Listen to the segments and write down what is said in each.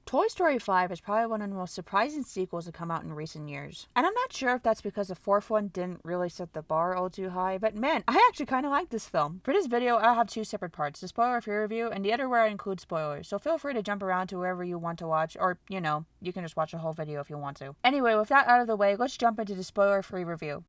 Toy Story 5 is probably one of the most surprising sequels to come out in recent years. And I'm not sure if that's because the fourth one didn't really set the bar all too high, but man, I actually kind of like this film. For this video, I'll have two separate parts, the spoiler-free review and the other where I include spoilers, so feel free to jump around to wherever you want to watch, or, you can just watch the whole video if you want to. Anyway, with that out of the way, let's jump into the spoiler-free review.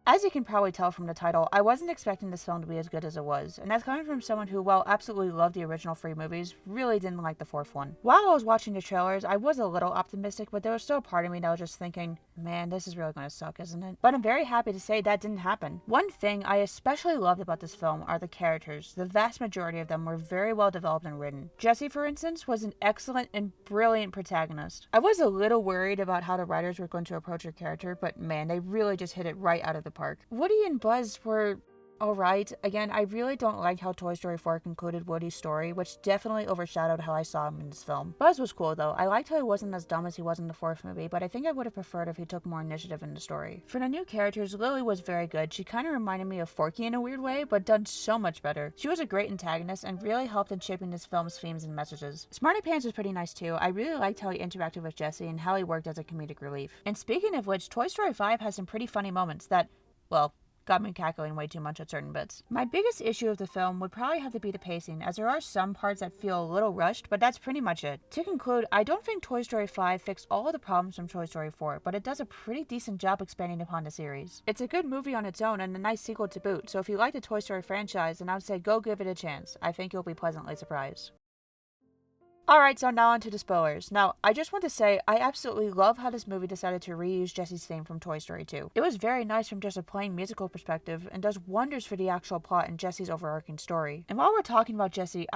As you can probably tell from the title, I wasn't expecting this film to be as good as it was, and that's coming from someone who, while absolutely loved the original three movies, really didn't like the fourth one. While I was watching the trailers, I was a little optimistic, but there was still a part of me that was just thinking, man, this is really going to suck, isn't it? But I'm very happy to say that didn't happen. One thing I especially loved about this film are the characters. The vast majority of them were very well developed and written. Jessie, for instance, was an excellent and brilliant protagonist. I was a little worried about how the writers were going to approach her character, but man, they really just hit it right out of the park. Woody and Buzz were alright. Again, I really don't like how Toy Story 4 concluded Woody's story, which definitely overshadowed how I saw him in this film. Buzz was cool though. I liked how he wasn't as dumb as he was in the fourth movie, but I think I would have preferred if he took more initiative in the story. For the new characters, Lily was very good. She kind of reminded me of Forky in a weird way, but done so much better. She was a great antagonist and really helped in shaping this film's themes and messages. Smarty Pants was pretty nice too. I really liked how he interacted with Jessie and how he worked as a comedic relief. And speaking of which, Toy Story 5 has some pretty funny moments that, well, got me cackling way too much at certain bits. My biggest issue of the film would probably have to be the pacing, as there are some parts that feel a little rushed, but that's pretty much it. To conclude, I don't think Toy Story 5 fixed all of the problems from Toy Story 4, but it does a pretty decent job expanding upon the series. It's a good movie on its own and a nice sequel to boot, so if you like the Toy Story franchise, then I would say go give it a chance. I think you'll be pleasantly surprised. Alright, so now on to the spoilers. Now, I just want to say, I absolutely love how this movie decided to reuse Jessie's theme from Toy Story 2. It was very nice from just a plain musical perspective, and does wonders for the actual plot and Jessie's overarching story. And while we're talking about Jessie,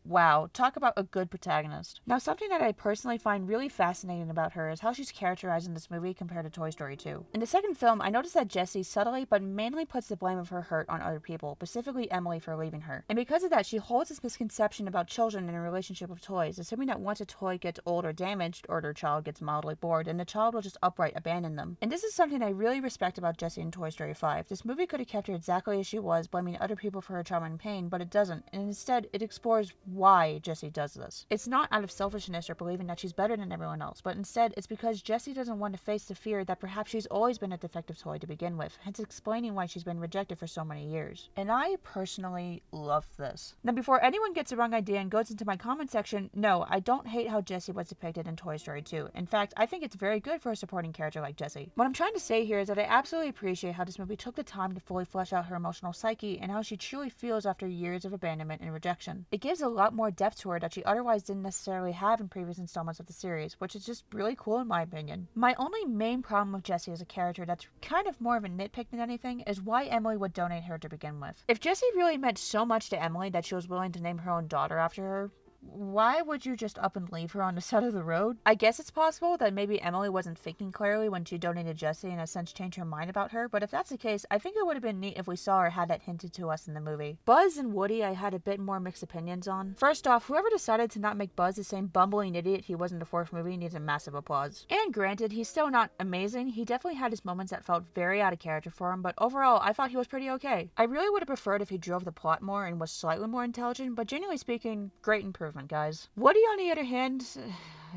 wow, talk about a good protagonist. Now, something that I personally find really fascinating about her is how she's characterized in this movie compared to Toy Story 2. In the second film, I noticed that Jessie subtly but mainly puts the blame of her hurt on other people, specifically Emily for leaving her. And because of that, she holds this misconception about children in a relationship with toys, assuming that once a toy gets old or damaged, or their child gets mildly bored, then the child will just outright abandon them. And this is something I really respect about Jessie in Toy Story 5. This movie could have kept her exactly as she was, blaming other people for her trauma and pain, but it doesn't, and instead it explores why Jessie does this. It's not out of selfishness or believing that she's better than everyone else, but instead it's because Jessie doesn't want to face the fear that perhaps she's always been a defective toy to begin with, hence explaining why she's been rejected for so many years. And I personally love this. Now, before anyone gets the wrong idea and goes into my comment section, no, I don't hate how Jessie was depicted in Toy Story 2. In fact, I think it's very good for a supporting character like Jessie. What I'm trying to say here is that I absolutely appreciate how this movie took the time to fully flesh out her emotional psyche and how she truly feels after years of abandonment and rejection. It gives a lot more depth to her that she otherwise didn't necessarily have in previous installments of the series, which is just really cool in my opinion. My only main problem with Jessie as a character that's kind of more of a nitpick than anything is why Emily would donate her to begin with. If Jessie really meant so much to Emily that she was willing to name her own daughter after her, why would you just up and leave her on the side of the road? I guess it's possible that maybe Emily wasn't thinking clearly when she donated Jessie and has since changed her mind about her, but if that's the case, I think it would have been neat if we saw or had that hinted to us in the movie. Buzz and Woody I had a bit more mixed opinions on. First off, whoever decided to not make Buzz the same bumbling idiot he was in the fourth movie needs a massive applause. And granted, he's still not amazing, he definitely had his moments that felt very out of character for him, but overall, I thought he was pretty okay. I really would have preferred if he drove the plot more and was slightly more intelligent, but genuinely speaking, great improvement, guys. Woody, on the other hand,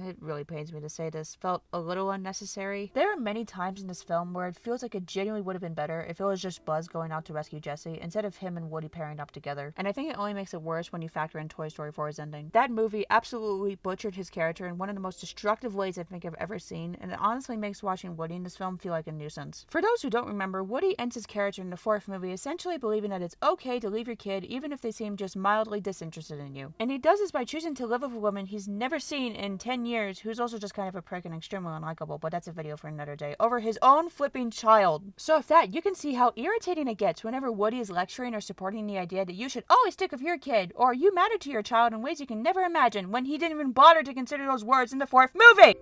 it really pains me to say this, felt a little unnecessary. There are many times in this film where it feels like it genuinely would have been better if it was just Buzz going out to rescue Jessie instead of him and Woody pairing up together. And I think it only makes it worse when you factor in Toy Story 4's ending. That movie absolutely butchered his character in one of the most destructive ways I think I've ever seen, and it honestly makes watching Woody in this film feel like a nuisance. For those who don't remember, Woody ends his character in the fourth movie essentially believing that it's okay to leave your kid even if they seem just mildly disinterested in you. And he does this by choosing to live with a woman he's never seen in 10 years who's also just kind of a prick and extremely unlikable, but that's a video for another day, over his own flipping child. So if that, you can see how irritating it gets whenever Woody is lecturing or supporting the idea that you should always stick with your kid, or you matter to your child in ways you can never imagine, when he didn't even bother to consider those words in the fourth movie!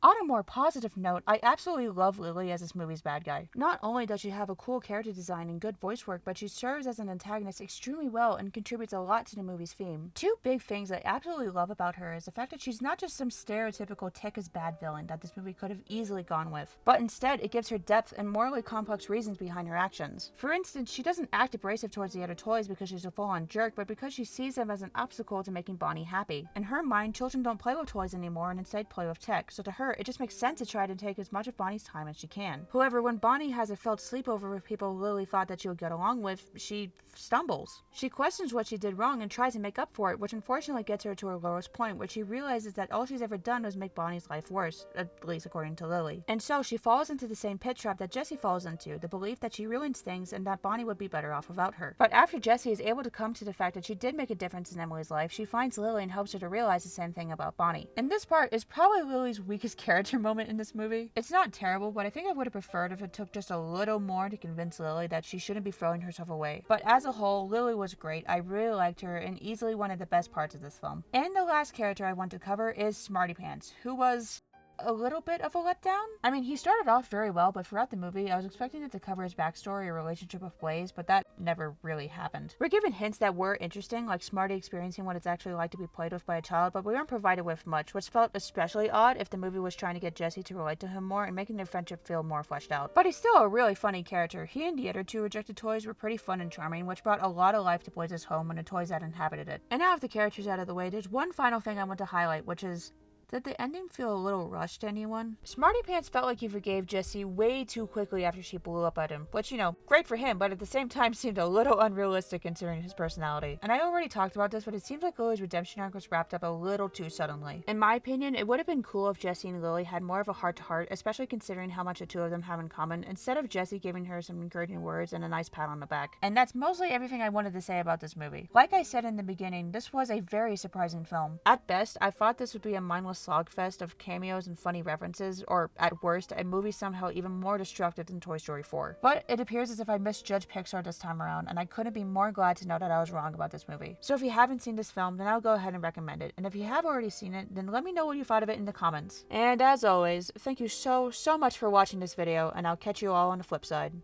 On a more positive note, I absolutely love Lily as this movie's bad guy. Not only does she have a cool character design and good voice work, but she serves as an antagonist extremely well and contributes a lot to the movie's theme. Two big things I absolutely love about her is the fact that she's not just some stereotypical tick as bad villain that this movie could have easily gone with, but instead it gives her depth and morally complex reasons behind her actions. For instance, she doesn't act abrasive towards the other toys because she's a full-on jerk, but because she sees them as an obstacle to making Bonnie happy. In her mind, children don't play with toys anymore and instead play with tech, so to her, it just makes sense to try to take as much of Bonnie's time as she can. However, when Bonnie has a failed sleepover with people Lily thought that she would get along with, she stumbles. She questions what she did wrong and tries to make up for it, which unfortunately gets her to her lowest point, where she realizes that all she's ever done was make Bonnie's life worse, at least according to Lily. And so she falls into the same pit trap that Jessie falls into, the belief that she ruins things and that Bonnie would be better off without her. But after Jessie is able to come to the fact that she did make a difference in Emily's life, she finds Lily and helps her to realize the same thing about Bonnie. And this part is probably Lily's weakest character moment in this movie. It's not terrible, but I think I would have preferred if it took just a little more to convince Lily that she shouldn't be throwing herself away. But as a whole, Lily was great. I really liked her and easily one of the best parts of this film. And the last character I want to cover is Smarty Pants, who was a little bit of a letdown. I mean, he started off very well, but throughout the movie, I was expecting it to cover his backstory or relationship with Blaze, but that never really happened. We're given hints that were interesting, like Smarty experiencing what it's actually like to be played with by a child, but we weren't provided with much, which felt especially odd if the movie was trying to get Jessie to relate to him more and making their friendship feel more fleshed out. But he's still a really funny character. He and the other two rejected toys were pretty fun and charming, which brought a lot of life to Blaze's home and the toys that inhabited it. And now with the characters out of the way, there's one final thing I want to highlight, which is, did the ending feel a little rushed to anyone? Smarty Pants felt like he forgave Jessie way too quickly after she blew up at him, which, you know, great for him, but at the same time seemed a little unrealistic considering his personality. And I already talked about this, but it seems like Lily's redemption arc was wrapped up a little too suddenly. In my opinion, it would have been cool if Jessie and Lily had more of a heart-to-heart, especially considering how much the two of them have in common, instead of Jessie giving her some encouraging words and a nice pat on the back. And that's mostly everything I wanted to say about this movie. Like I said in the beginning, this was a very surprising film. At best, I thought this would be a mindless slogfest of cameos and funny references, or at worst, a movie somehow even more destructive than Toy Story 4. But it appears as if I misjudged Pixar this time around, and I couldn't be more glad to know that I was wrong about this movie. So if you haven't seen this film, then I'll go ahead and recommend it. And if you have already seen it, then let me know what you thought of it in the comments. And as always, thank you so much for watching this video, and I'll catch you all on the flip side.